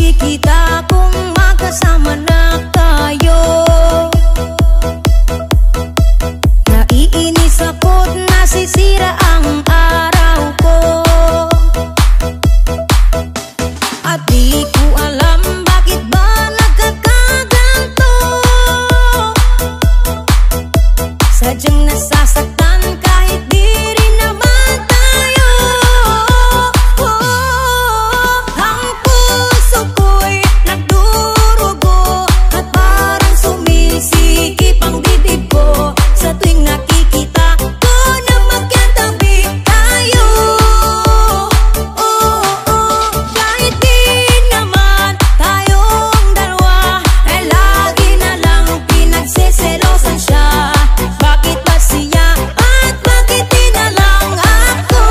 nakikita kung magkasama na tayo. Naiinis ako't nasisira ang araw ko, at di ko alam bakit ba nagkakaganto. Sadyang nasasaktan kahit di rin naman tayo. Ang puso ko'y nagdurugo at parang sumisikip ang dibdib ko sa tuwing nakikita ko na magkatabi tayo. Kahit di naman tayong dalawa ay lagi na lang pinagseselosan siya. Bakit ba siya at bakit di na lang ako?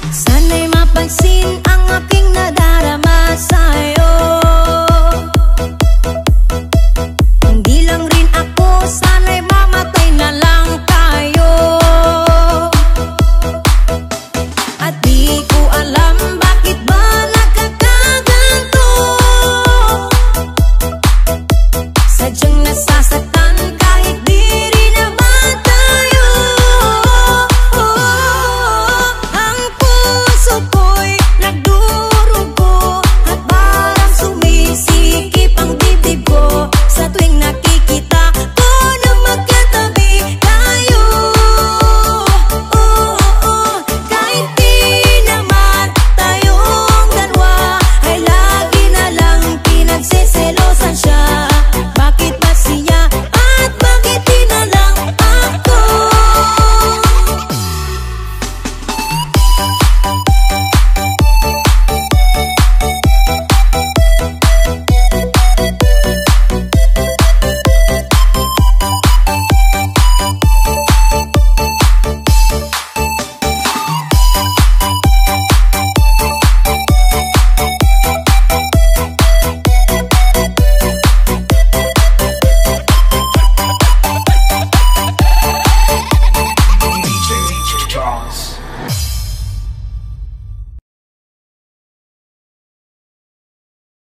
Sana'y mapansin ang aking nadarama sa'yo.